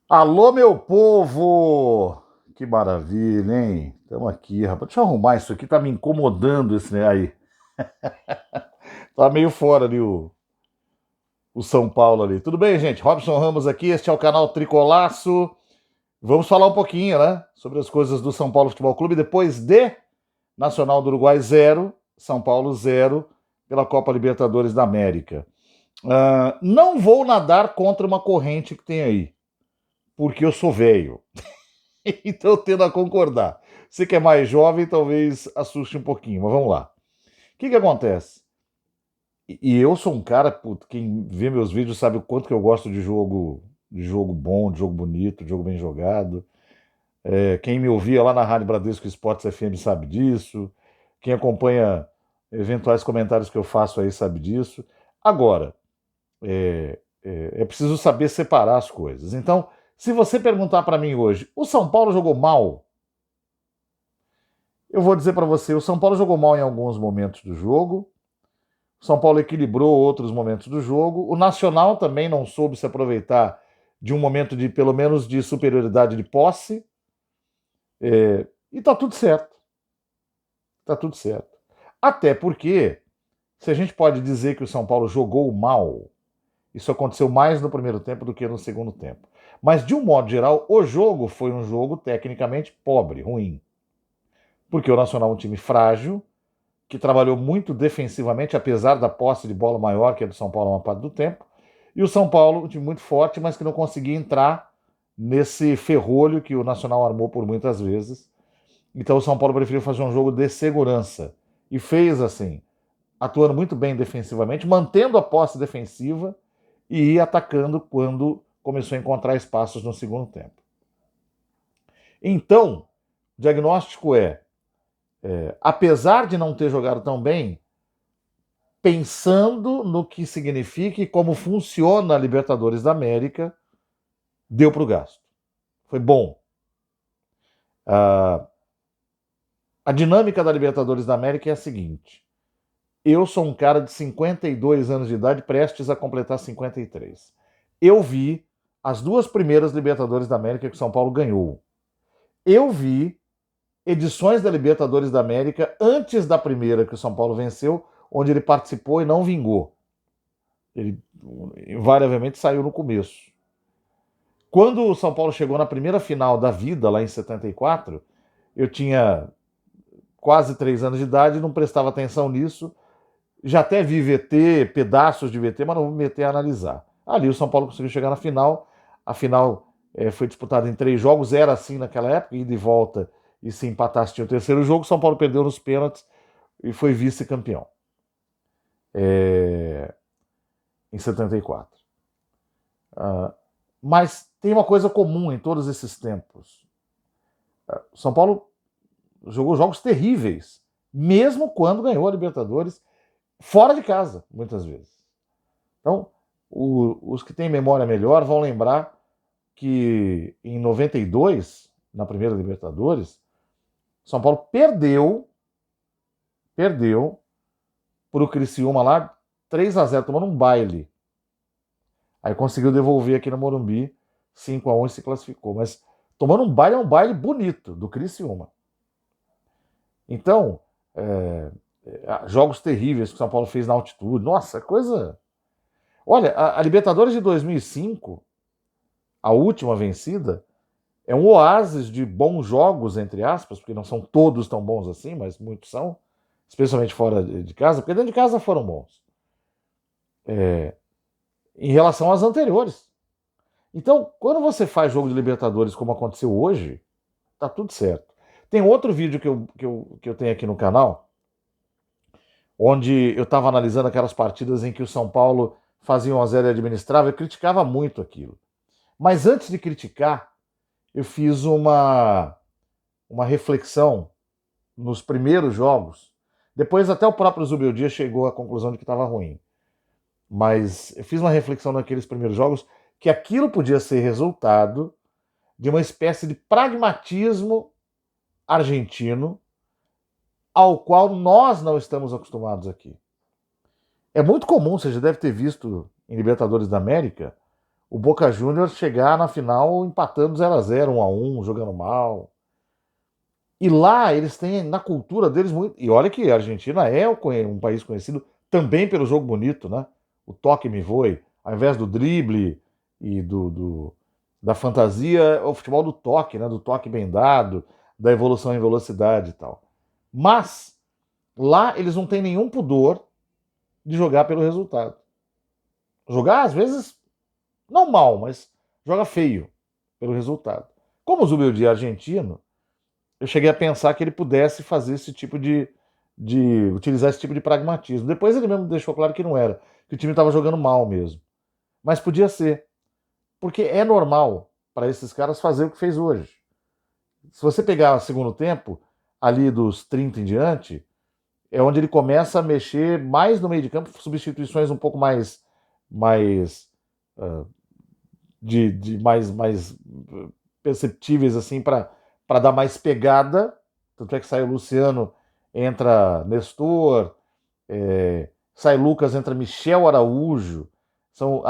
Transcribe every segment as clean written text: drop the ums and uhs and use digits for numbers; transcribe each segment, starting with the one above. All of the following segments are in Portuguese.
Alô, meu povo! Que maravilha, hein? Estamos aqui, rapaz. Deixa eu arrumar isso aqui, tá me incomodando esse, né? Aí. Tá meio fora ali o São Paulo ali. Tudo bem, gente? Robson Ramos aqui, este é o canal Tricolaço. Vamos falar um pouquinho, né? Sobre as coisas do São Paulo Futebol Clube depois de Nacional do Uruguai 0, São Paulo 0, pela Copa Libertadores da América. Não vou nadar contra uma corrente que tem aí, porque eu sou velho. Então eu tendo a concordar. Você que é mais jovem, talvez assuste um pouquinho, mas vamos lá. O que acontece? E eu sou um cara, puto, quem vê meus vídeos sabe o quanto que eu gosto de jogo bom, de jogo bonito, de jogo bem jogado. Quem me ouvia lá na Rádio Bradesco Esportes FM sabe disso. Quem acompanha eventuais comentários que eu faço aí sabe disso. Agora, é preciso saber separar as coisas. Então, se você perguntar para mim hoje, o São Paulo jogou mal? Eu vou dizer para você, o São Paulo jogou mal em alguns momentos do jogo. O São Paulo equilibrou outros momentos do jogo. O Nacional também não soube se aproveitar de um momento de, pelo menos, de superioridade de posse. E tá tudo certo. Tá tudo certo. Até porque, se a gente pode dizer que o São Paulo jogou mal, isso aconteceu mais no primeiro tempo do que no segundo tempo. Mas, de um modo geral, o jogo foi um jogo tecnicamente pobre, ruim. Porque o Nacional é um time frágil, que trabalhou muito defensivamente, apesar da posse de bola maior que a do São Paulo uma parte do tempo. E o São Paulo, um time muito forte, mas que não conseguia entrar nesse ferrolho que o Nacional armou por muitas vezes. Então o São Paulo preferiu fazer um jogo de segurança. E fez assim, atuando muito bem defensivamente, mantendo a posse defensiva e ia atacando quando começou a encontrar espaços no segundo tempo. Então, o diagnóstico apesar de não ter jogado tão bem, pensando no que significa e como funciona a Libertadores da América, deu para o gasto. Foi bom. Ah, a dinâmica da Libertadores da América é a seguinte: eu sou um cara de 52 anos de idade, prestes a completar 53. Eu vi as duas primeiras Libertadores da América que o São Paulo ganhou. Eu vi edições da Libertadores da América antes da primeira que o São Paulo venceu, onde ele participou e não vingou. Ele invariavelmente saiu no começo. Quando o São Paulo chegou na primeira final da vida, lá em 74, eu tinha quase 3 anos de idade, não prestava atenção nisso. Já até vi VT, pedaços de VT, mas não vou me meter a analisar. Ali o São Paulo conseguiu chegar na final. A final foi disputada em 3 jogos, era assim naquela época, ida e volta, e se empatasse tinha o terceiro jogo. O São Paulo perdeu nos pênaltis e foi vice-campeão em 74. Mas tem uma coisa comum em todos esses tempos. O São Paulo jogou jogos terríveis, mesmo quando ganhou a Libertadores fora de casa, muitas vezes. Então, os que têm memória melhor vão lembrar que em 92, na primeira Libertadores, São Paulo perdeu para o Criciúma lá 3-0, tomando um baile. Aí conseguiu devolver aqui no Morumbi 5-1 e se classificou. Mas tomando um baile, é um baile bonito do Criciúma. Então, jogos terríveis que o São Paulo fez na altitude. Nossa, coisa. Olha, a Libertadores de 2005, a última vencida, é um oásis de bons jogos, entre aspas, porque não são todos tão bons assim, mas muitos são, especialmente fora de casa, porque dentro de casa foram bons. Em relação às anteriores. Então, quando você faz jogo de Libertadores como aconteceu hoje, tá tudo certo. Tem outro vídeo que eu tenho aqui no canal, onde eu estava analisando aquelas partidas em que o São Paulo fazia 1-0 e administrava, eu criticava muito aquilo. Mas antes de criticar, eu fiz uma reflexão nos primeiros jogos. Depois até o próprio Zubeldia chegou à conclusão de que estava ruim. Mas eu fiz uma reflexão naqueles primeiros jogos que aquilo podia ser resultado de uma espécie de pragmatismo argentino ao qual nós não estamos acostumados aqui. É muito comum, você já deve ter visto em Libertadores da América, o Boca Juniors chegar na final empatando 0-0, 1-1, jogando mal. E lá eles têm, na cultura deles, muito. E olha que a Argentina é um país conhecido também pelo jogo bonito, né? O toque me voe, ao invés do drible e da fantasia, é o futebol do toque, né? Do toque bem dado, da evolução em velocidade e tal. Mas lá eles não têm nenhum pudor de jogar pelo resultado. Jogar, às vezes, não mal, mas joga feio pelo resultado. Como o Zubeldia é argentino, eu cheguei a pensar que ele pudesse fazer esse tipo de utilizar esse tipo de pragmatismo. Depois ele mesmo deixou claro que não era, que o time estava jogando mal mesmo. Mas podia ser, porque é normal para esses caras fazer o que fez hoje. Se você pegar o segundo tempo, ali dos 30 em diante, é onde ele começa a mexer mais no meio de campo, substituições um pouco mais uh, mais perceptíveis assim para dar mais pegada. Tanto é que sai o Luciano, entra Nestor, sai Lucas, entra Michel Araújo. São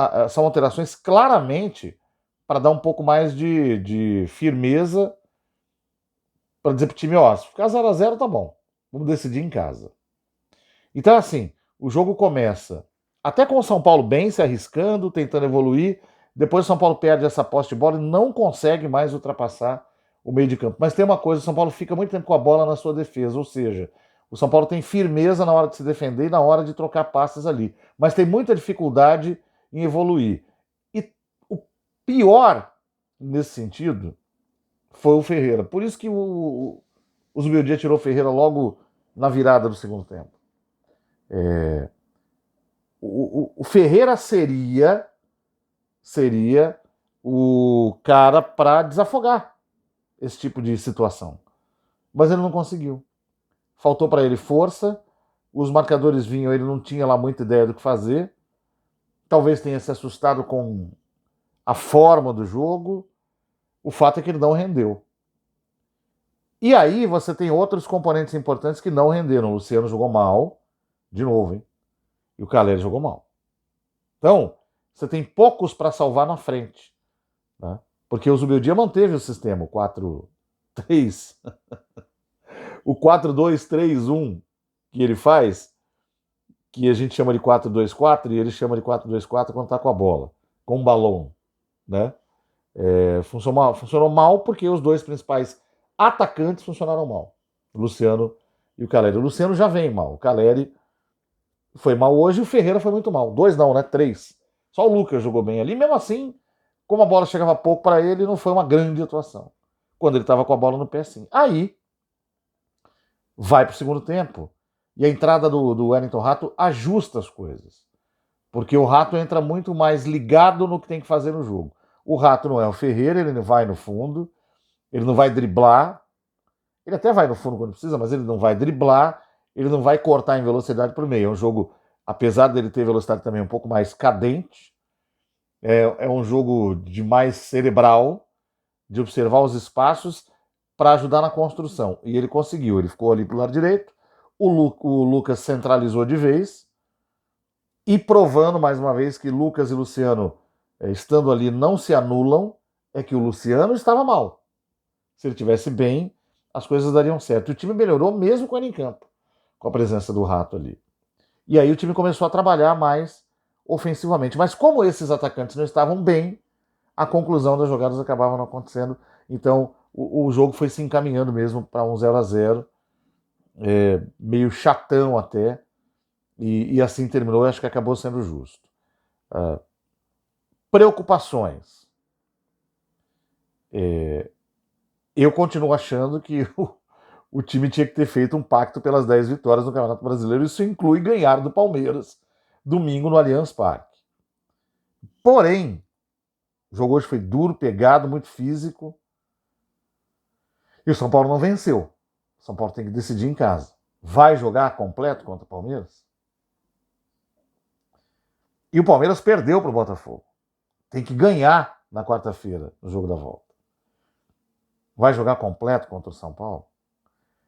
alterações claramente para dar um pouco mais de firmeza para dizer pro time, ó, se ficar 0-0 tá bom, vamos decidir em casa. Então assim, o jogo começa até com o São Paulo bem, se arriscando, tentando evoluir. Depois o São Paulo perde essa posse de bola e não consegue mais ultrapassar o meio de campo. Mas tem uma coisa, o São Paulo fica muito tempo com a bola na sua defesa, ou seja, o São Paulo tem firmeza na hora de se defender e na hora de trocar passes ali. Mas tem muita dificuldade em evoluir. E o pior nesse sentido foi o Ferreira. Por isso que o Zubeldia tirou o Ferreira logo na virada do segundo tempo. O Ferreira seria o cara para desafogar esse tipo de situação. Mas ele não conseguiu. Faltou para ele força, os marcadores vinham, ele não tinha lá muita ideia do que fazer. Talvez tenha se assustado com a forma do jogo. O fato é que ele não rendeu. E aí você tem outros componentes importantes que não renderam. O Luciano jogou mal, de novo, hein? E o Caleri jogou mal. Então, você tem poucos para salvar na frente. Né? Porque o Zubeldia manteve o sistema, o 4-3, o 4-2-3-1 que ele faz, que a gente chama de 4-2-4 e ele chama de 4-2-4 quando está com a bola, com um balão. Né? Funcionou mal porque os dois principais atacantes funcionaram mal, o Luciano e o Caleri. O Luciano já vem mal, o Caleri foi mal hoje e o Ferreira foi muito mal. 2 não, né? 3. Só o Lucas jogou bem ali. Mesmo assim, como a bola chegava pouco para ele, não foi uma grande atuação. Quando ele estava com a bola no pé, sim. Aí, vai para o segundo tempo. E a entrada do Wellington Rato ajusta as coisas. Porque o Rato entra muito mais ligado no que tem que fazer no jogo. O Rato não é o Ferreira, ele não vai no fundo, ele não vai driblar. Ele até vai no fundo quando precisa, mas ele não vai driblar, ele não vai cortar em velocidade por meio. É um jogo, apesar dele ter velocidade também um pouco mais cadente, é um jogo de mais cerebral, de observar os espaços para ajudar na construção. E ele conseguiu, ele ficou ali pro lado direito, o Lucas centralizou de vez, e provando mais uma vez que Lucas e Luciano, estando ali, não se anulam, é que o Luciano estava mal. Se ele tivesse bem, as coisas dariam certo. E o time melhorou mesmo com ele em campo, com a presença do Rato ali. E aí o time começou a trabalhar mais ofensivamente. Mas como esses atacantes não estavam bem, a conclusão das jogadas acabava não acontecendo. Então o jogo foi se encaminhando mesmo para um 0-0, meio chatão até, e assim terminou. Acho que acabou sendo justo. Preocupações. Eu continuo achando que o time tinha que ter feito um pacto pelas 10 vitórias no Campeonato Brasileiro. Isso inclui ganhar do Palmeiras domingo no Allianz Parque. Porém, o jogo hoje foi duro, pegado, muito físico. E o São Paulo não venceu. O São Paulo tem que decidir em casa. Vai jogar completo contra o Palmeiras? E o Palmeiras perdeu para o Botafogo. Tem que ganhar na quarta-feira, no jogo da volta. Vai jogar completo contra o São Paulo?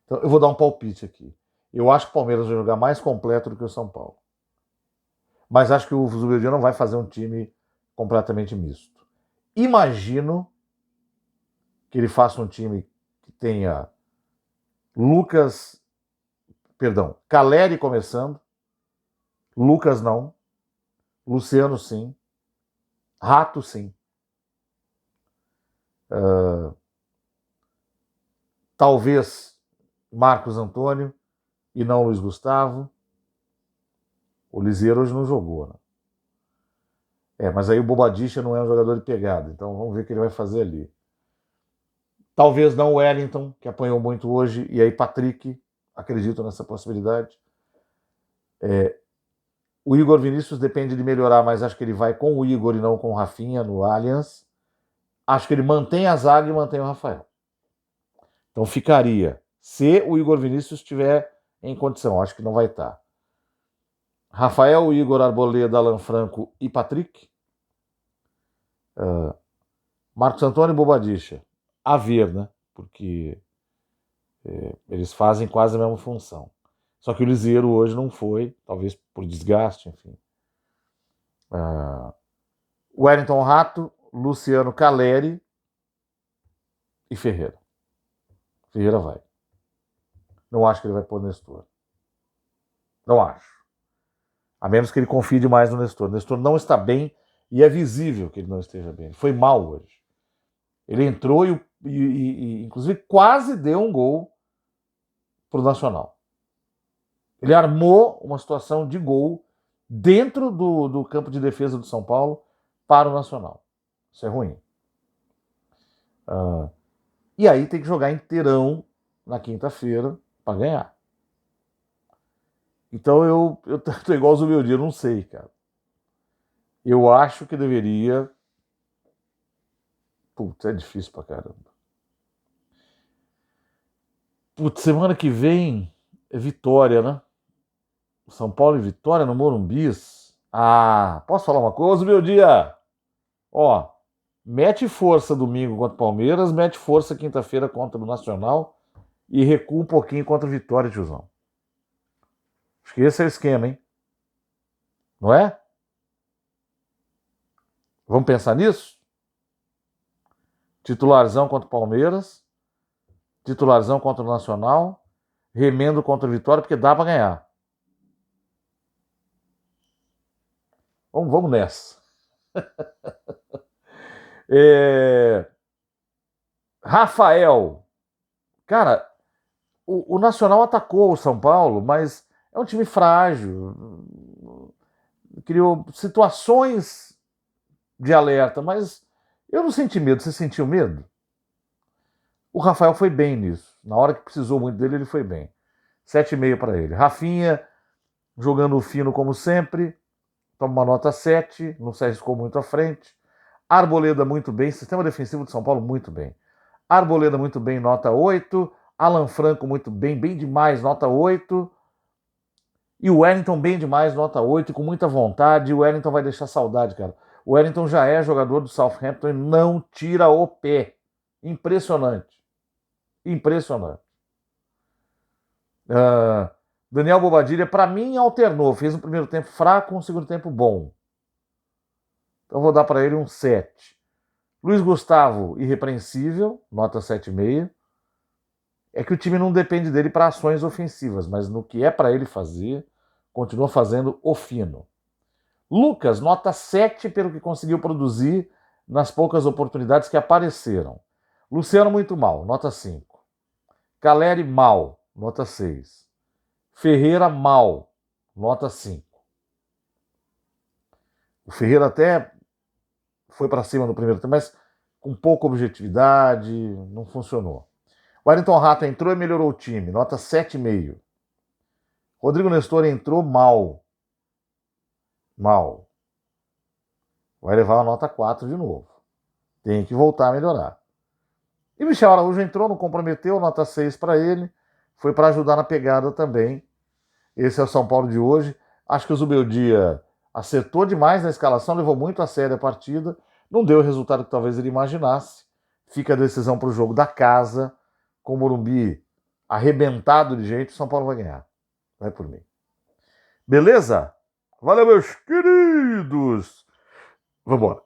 Então, eu vou dar um palpite aqui. Eu acho que o Palmeiras vai jogar mais completo do que o São Paulo. Mas acho que o Zubeldia não vai fazer um time completamente misto. Imagino que ele faça um time que tenha Caleri começando, Lucas não, Luciano sim, Rato sim, talvez Marcos Antônio e não Luiz Gustavo. O Lisieiro hoje não jogou, né? Mas aí o Bobadilla não é um jogador de pegada, então vamos ver o que ele vai fazer ali. Talvez não o Wellington, que apanhou muito hoje, e aí Patrick, acredito nessa possibilidade. O Igor Vinícius depende de melhorar, mas acho que ele vai com o Igor e não com o Rafinha no Allianz. Acho que ele mantém a zaga e mantém o Rafael. Então ficaria, se o Igor Vinícius estiver em condição, acho que não vai estar. Rafael, Igor, Arboleda, Alan Franco e Patrick. Marcos Antônio e Bobadilla. A ver, né? Porque eles fazem quase a mesma função. Só que o Lisieiro hoje não foi, talvez por desgaste, enfim. Wellington Rato, Luciano Caleri e Ferreira. Ferreira vai. Não acho que ele vai pôr Nestor. Não acho. A menos que ele confie demais no Nestor. O Nestor não está bem e é visível que ele não esteja bem. Ele foi mal hoje. Ele entrou e inclusive, quase deu um gol para o Nacional. Ele armou uma situação de gol dentro do campo de defesa do São Paulo para o Nacional. Isso é ruim. E aí tem que jogar inteirão na quinta-feira para ganhar. Então eu tô igual ao Zubeldia, eu não sei, cara. Eu acho que deveria... Putz, é difícil pra caramba. Putz, semana que vem é Vitória, né? São Paulo e Vitória no Morumbi. Posso falar uma coisa, Zubeldia? Ó, mete força domingo contra o Palmeiras, mete força quinta-feira contra o Nacional e recua um pouquinho contra o Vitória, tiozão. Acho que esse é o esquema, hein? Não é? Vamos pensar nisso? Titularzão contra o Palmeiras, titularzão contra o Nacional, remendo contra o Vitória, porque dá para ganhar. Vamos nessa. Rafael. Cara, o Nacional atacou o São Paulo, mas é um time frágil. Criou situações de alerta, mas eu não senti medo. Você sentiu medo? O Rafael foi bem nisso. Na hora que precisou muito dele, ele foi bem. 7,5 para ele. Rafinha, jogando fino como sempre, toma uma nota 7, não se arriscou muito à frente. Arboleda muito bem, sistema defensivo de São Paulo muito bem. Arboleda muito bem, nota 8. Alan Franco muito bem, bem demais, nota 8. E o Wellington bem demais, nota 8, com muita vontade. O Wellington vai deixar saudade, cara. O Wellington já é jogador do Southampton e não tira o pé. Impressionante. Impressionante. Daniel Bobadilla, para mim, alternou. Fez um primeiro tempo fraco, um segundo tempo bom. Então vou dar para ele um 7. Luiz Gustavo, irrepreensível, nota 7,5. É que o time não depende dele para ações ofensivas, mas no que é para ele fazer, continua fazendo o fino. Lucas, nota 7 pelo que conseguiu produzir nas poucas oportunidades que apareceram. Luciano, muito mal, nota 5. Caleri, mal, nota 6. Ferreira, mal, nota 5. O Ferreira até foi para cima no primeiro tempo, mas com pouca objetividade, não funcionou. O Wellington Rato entrou e melhorou o time, nota 7,5. Rodrigo Nestor entrou mal. Mal. Vai levar a nota 4 de novo. Tem que voltar a melhorar. E Michel Araújo entrou, não comprometeu, nota 6 para ele. Foi para ajudar na pegada também. Esse é o São Paulo de hoje. Acho que o Zubeldia acertou demais na escalação, levou muito a sério a partida. Não deu o resultado que talvez ele imaginasse. Fica a decisão para o jogo da casa. Com o Morumbi arrebentado de gente, o São Paulo vai ganhar. Vai por mim. Beleza? Valeu, meus queridos! Vambora.